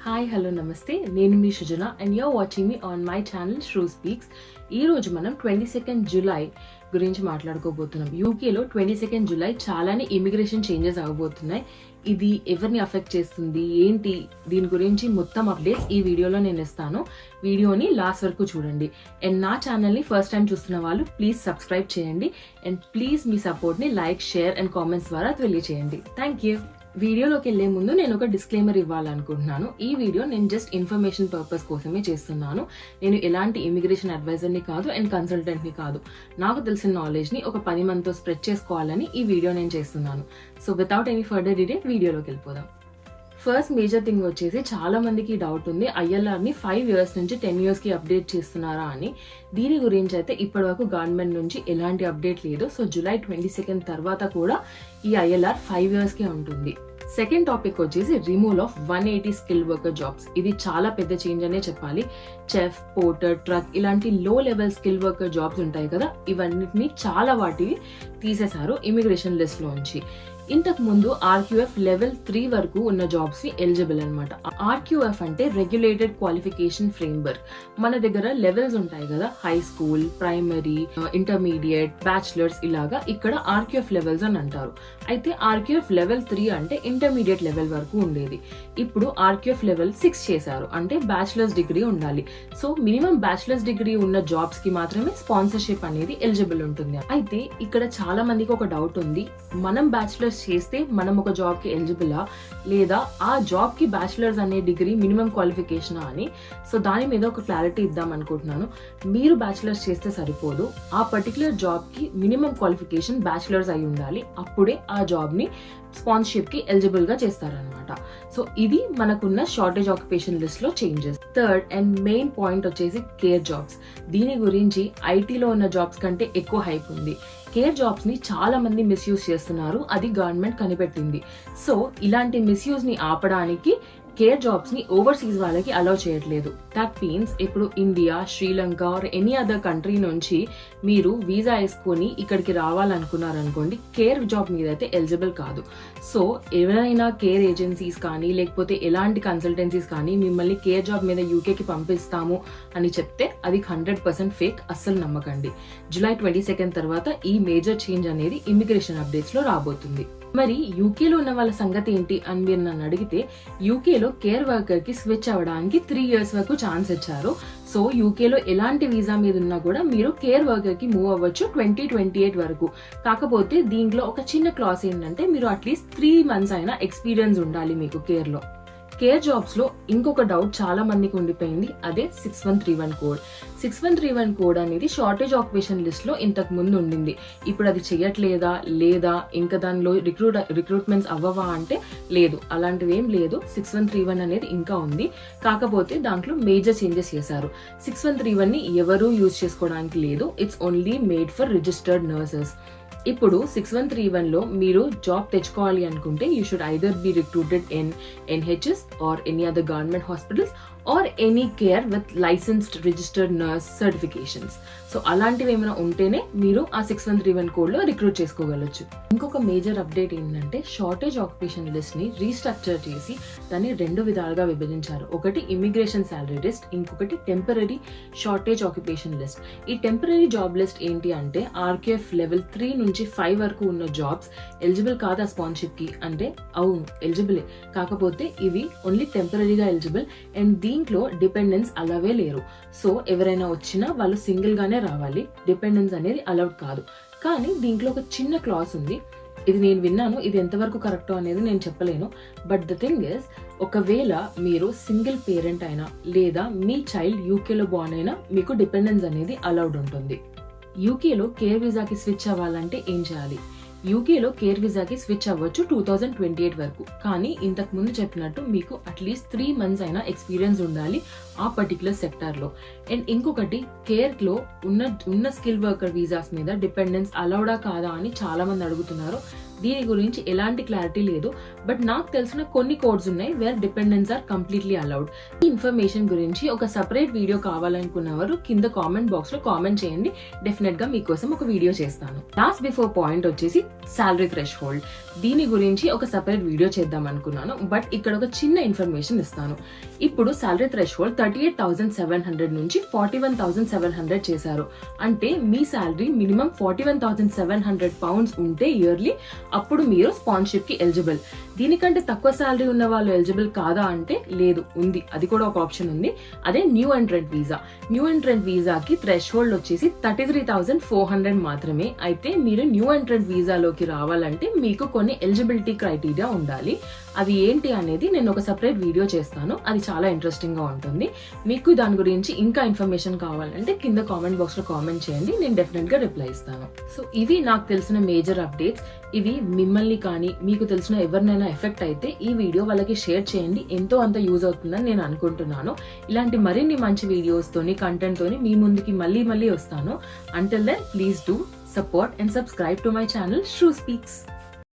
Hi hello నమస్తే, నేను మీ Srujana and you're watching me on my channel Sru speaks. ఈ రోజు మనం 22nd జూలై గురించి మాట్లాడుకోబోతున్నాం. యూకేలో 22nd జూలై చాలానే ఇమిగ్రేషన్ చేంజెస్ అవ్వబోతున్నాయి. ఇది ఎవరిని అఫెక్ట్ చేస్తుంది, ఏంటి, దీని గురించి మొత్తం అప్డేట్స్ ఈ వీడియోలో నేను ఇస్తాను. వీడియోని లాస్ట్ వరకు చూడండి. అండ్ నా ఛానల్ని ఫస్ట్ టైం చూస్తున్న వాళ్ళు ప్లీజ్ సబ్స్క్రైబ్ చేయండి. అండ్ ప్లీజ్ మీ సపోర్ట్ని లైక్, షేర్ అండ్ కామెంట్స్ ద్వారా తెలియజేయండి. Thank you. వీడియోలోకి వెళ్లే ముందు నేను ఒక డిస్క్లైమర్ ఇవ్వాలనుకుంటున్నాను. ఈ వీడియో నేను జస్ట్ ఇన్ఫర్మేషన్ పర్పస్ కోసమే చేస్తున్నాను. నేను ఎలాంటి ఇమిగ్రేషన్ అడ్వైజర్ని కాదు అండ్ కన్సల్టెంట్ని కాదు. నాకు తెలిసిన నాలెడ్జ్ని ఒక 10 మందితో స్ప్రెడ్ చేసుకోవాలని ఈ వీడియో నేను చేస్తున్నాను. So without any further delay వీడియోలోకి వెళ్ళిపోదాం. ఫస్ట్ మేజర్ థింగ్ వచ్చేసి, చాలా మందికి డౌట్ ఉంది ఐఎల్ఆర్ని 5 years నుంచి 10 yearsకి అప్డేట్ చేస్తున్నారా అని. దీని గురించి అయితే ఇప్పటి వరకు గవర్నమెంట్ నుంచి ఎలాంటి అప్డేట్ లేదు. సో జూలై 22nd తర్వాత కూడా ఈ ఐఎల్ఆర్ 5 yearsకే ఉంటుంది. సెకండ్ టాపిక్ వచ్చేసి removal of 180 skill worker jobs. ఇది చాలా పెద్ద చేంజ్ అనే చెప్పాలి. చెఫ్, పోర్టర్, ట్రక్ ఇలాంటి లో లెవెల్ స్కిల్ వర్కర్ జాబ్స్ ఉంటాయి కదా, ఇవన్నిటిని చాలా వాటిని తీసేశారు ఇమిగ్రేషన్ లిస్ట్ లోంచి. ఇంతకు ముందు ఆర్క్యూఎఫ్ లెవెల్ 3 వరకు ఉన్న జాబ్స్ ని ఎలిజిబుల్ అనమాట. ఆర్క్యూఎఫ్ అంటే రెగ్యులేటెడ్ క్వాలిఫికేషన్ ఫ్రేమ్వర్క్. మన దగ్గర లెవెల్స్ ఉంటాయి కదా, high school, primary, intermediate, bachelors, ఇలాగా ఇక్కడ ఆర్క్యూఎఫ్ లెవెల్స్ అని అంటారు. అయితే ఆర్క్యూఎఫ్ లెవెల్ 3 అంటే ఇంటర్మీడియట్ లెవెల్ వరకు ఉండేది. ఇప్పుడు ఆర్క్యూఎఫ్ లెవెల్ 6 చేశారు, అంటే బ్యాచిలర్స్ డిగ్రీ ఉండాలి. సో మినిమం బ్యాచిలర్స్ డిగ్రీ ఉన్న జాబ్స్ కి మాత్రమే స్పాన్సర్షిప్ అనేది ఎలిజిబుల్ ఉంటుంది. అయితే ఇక్కడ చాలా మందికి ఒక డౌట్ ఉంది, మనం బ్యాచిలర్స్ చేస్తే మనం ఒక జాబ్ కి ఎలిజిబులా, లేదా ఆ జాబ్ కి బ్యాచిలర్స్ అనే డిగ్రీ మినిమం క్వాలిఫికేషనా అని. సో దాని మీద ఒక క్లారిటీ ఇద్దాం అనుకుంటున్నాను. మీరు బ్యాచిలర్స్ చేస్తే సరిపోదు, ఆ పర్టికులర్ జాబ్ కి మినిమం క్వాలిఫికేషన్ బ్యాచిలర్స్ అయి ఉండాలి. అప్పుడే ఆ జాబ్ ని స్పాన్సర్షిప్ కి ఎలిజిబుల్ గా చేస్తారనమాట. సో ఇది మనకున్న షార్టేజ్ ఆక్యుపేషన్ లిస్ట్ లో changes. Third and main point వచ్చేసి కేర్ జాబ్స్. దీని గురించి ఐటీలో ఉన్న జాబ్స్ కంటే ఎక్కువ హైప్ ఉంది. కేర్ జాబ్స్ ని చాలా మంది మిస్యూజ్ చేస్తున్నారు, అది గవర్నమెంట్ కనిపెట్టింది. సో ఇలాంటి మిస్యూజ్ ని ఆపడానికి కేర్ జాబ్స్ ని ఓవర్సీస్ వాళ్ళకి అలౌ చేయట్లేదు. దట్ మీన్స్ ఇప్పుడు India, Sri Lanka or any other country నుంచి మీరు వీసా వేసుకొని ఇక్కడికి రావాలనుకున్నారనుకోండి, కేర్ జాబ్ మీద అయితే ఎలిజిబుల్ కాదు. సో ఎవరైనా కేర్ ఏజెన్సీస్ కానీ లేకపోతే ఎలాంటి కన్సల్టెన్సీస్ కానీ మిమ్మల్ని కేర్ జాబ్ మీద యూకేకి పంపిస్తాము అని చెప్తే అది 100% ఫేక్, అస్సలు నమ్మకండి. జూలై 22nd తర్వాత ఈ మేజర్ చేంజ్ అనేది ఇమిగ్రేషన్ అప్డేట్స్ లో రాబోతుంది. మరి యూకేలో ఉన్న వాళ్ళ సంగతి ఏంటి అని మీరు నన్ను అడిగితే, యూకేలో కేర్ వర్కర్ కి స్విచ్ అవ్వడానికి 3 years వరకు ఛాన్స్ ఇచ్చారు. సో యూకేలో ఎలాంటి వీసా మీద ఉన్నా కూడా మీరు కేర్ వర్కర్ కి మూవ్ అవ్వచ్చు 2028 వరకు. కాకపోతే దీంట్లో ఒక చిన్న క్లాస్ ఏంటంటే, మీరు అట్లీస్ట్ 3 months అయినా ఎక్స్పీరియన్స్ ఉండాలి మీకు కేర్ లో. కేర్ జాబ్స్ లో ఇంకొక డౌట్ చాలా మందికి ఉండిపోయింది, అదే 6131 కోడ్. 6131 కోడ్ అనేది షార్టేజ్ ఆక్యుపేషన్ లిస్ట్ లో ఇంతకు ముందు ఉండింది. ఇప్పుడు అది చెయ్యట్లేదా, లేదా ఇంకా దానిలో రిక్రూట్మెంట్స్ అవ్వవా అంటే లేదు, అలాంటివి ఏం లేదు. 6131 అనేది ఇంకా ఉంది, కాకపోతే దాంట్లో మేజర్ చేంజెస్ చేశారు. 6131 ని ఎవరూ యూజ్ చేసుకోవడానికి లేదు, it's only made for registered nurses. ఇప్పుడు 6131 లో మీరు జాబ్ తెచ్చుకోవాలి అనుకుంటే you should either B recruited in NHS or any other government hospitals or any care with licensed registered nurse certifications. So అలాంటివి ఏమైనా ఉంటేనే మీరు ఆ 6131 కోడ్ లో రిక్రూట్ చేసుకోగలచ్చు. ఇంకొక మేజర్ అప్డేట్ ఏంటంటే, షార్టేజ్ ఆక్యుపేషన్ లిస్ట్ ని రీస్ట్రక్చర్ చేసి దాన్ని 2 విధాలుగా విభజించారు. ఒకటి ఇమిగ్రేషన్ సాలరీ లిస్ట్, ఇంకొకటి టెంపరరీ షార్టేజ్ ఆక్యుపేషన్ లిస్ట్. ఈ టెంపరరీ జాబ్ లిస్ట్ ఏంటి అంటే, ఆర్క్యూఎఫ్ లెవెల్ 3 నుంచి 5 వరకు ఉన్న జాబ్స్ ఎలిజిబుల్ కాదా స్పాన్సర్షిప్ కి అంటే, అవును ఎలిజిబులే, కాకపోతే ఇవి ఓన్లీ టెంపరరీగా ఎలిజిబుల్ అండ్ దీంట్లో డిపెండెన్స్ అలావే లేరు. సో ఎవరైనా వచ్చినా వాళ్ళు సింగిల్ గానే రావాలి, డిపెండెన్స్ అనేది అలౌడ్ కాదు. కానీ దీంట్లో ఒక చిన్న క్లాస్ ఉంది, ఇది నేను విన్నాను, ఇది ఎంతవరకు కరెక్టో అనేది నేను చెప్పలేను. బట్ ద థింగ్ ఇస్, ఒకవేళ మీరు సింగిల్ పేరెంట్ అయినా లేదా మీ చైల్డ్ యూకేలో బోర్న్ అయినా మీకు డిపెండెన్స్ అనేది అలౌడ్ ఉంటుంది. యూకేలో కేర్ వీసాకి స్విచ్ అవ్వాలంటే ఏం చేయాలి? యూకేలో కేర్ వీసాకి స్విచ్ అవ్వచ్చు 2028 వరకు. కానీ ఇంతకు ముందు చెప్పినట్టు మీకు అట్లీస్ట్ 3 months అయినా ఎక్స్పీరియన్స్ ఉండాలి ఆ పర్టికులర్ సెక్టార్ లో. అండ్ ఇంకొకటి, కేర్ లో ఉన్న స్కిల్ వర్కర్ వీసాస్ మీద డిపెండెన్స్ అలౌడా కాదా అని చాలా మంది అడుగుతున్నారు. దీని గురించి ఎలాంటి క్లారిటీ లేదు, బట్ నాకు తెలిసిన కొన్ని కోడ్స్ ఉన్నాయి where dependents are completely allowed. ఈ ఇన్ఫర్మేషన్ గురించి ఒక సపరేట్ వీడియో కావాలనుకున్నవారు కింద కామెంట్ బాక్స్ లో కామెంట్ చేయండి. డెఫినెట్ గా మీకోసం ఒక వీడియో చేస్తాను. లాస్ట్ బిఫోర్ పాయింట్ వచ్చేసి సాలరీ థ్రెష్ హోల్డ్. దీని గురించి ఒక సపరేట్ వీడియో చేద్దాం అనుకున్నాను, బట్ ఇక్కడ ఒక చిన్న ఇన్ఫర్మేషన్ ఇస్తాను. ఇప్పుడు సాలరీ థ్రెష్ హోల్డ్ 38,700 నుంచి 41,700 చేశారు. అంటే మీ సాలరీ మినిమం 41,700 పౌండ్స్ ఉంటే ఇయర్లీ, అప్పుడు మీరు స్పాన్సర్షిప్ కి ఎలిజిబుల్. దీనికంటే తక్కువ సాలరీ ఉన్న వాళ్ళు ఎలిజిబుల్ కాదా అంటే లేదు, ఉంది. అది కూడా ఒక ఆప్షన్ ఉంది. అదే new entrant visa. New entrant వీసాకి థ్రెష్ హోల్డ్ వచ్చేసి 33,400 మాత్రమే. అయితే మీరు న్యూ ఎంట్రెంట్ వీసాలోకి రావాలంటే మీకు కొన్ని ఎలిజిబిలిటీ క్రైటీరియా ఉండాలి. అవి ఏంటి అనేది నేను ఒక సపరేట్ వీడియో చేస్తాను. అది చాలా ఇంట్రెస్టింగ్ గా ఉంటుంది. మీకు దాని గురించి ఇంకా ఇన్ఫర్మేషన్ కావాలంటే కింద కామెంట్ బాక్స్ లో కామెంట్ చేయండి, నేను డెఫినెట్ గా రిప్లై ఇస్తాను. సో ఇవి నాకు తెలిసిన మేజర్ అప్డేట్స్. ఇవి మిమ్మల్ని కానీ మీకు తెలిసిన ఎవరినైనా ఎఫెక్ట్ అయితే ఈ వీడియో వాళ్ళకి షేర్ చేయండి. ఎంతో అంత యూజ్ అవుతుందని నేను అనుకుంటున్నాను. ఇలాంటి మరిన్ని మంచి వీడియోస్ తోని కంటెంట్ తోని మీ ముందుకి మళ్ళీ వస్తాను. Until then, please do support and subscribe to my channel Shrew Speaks.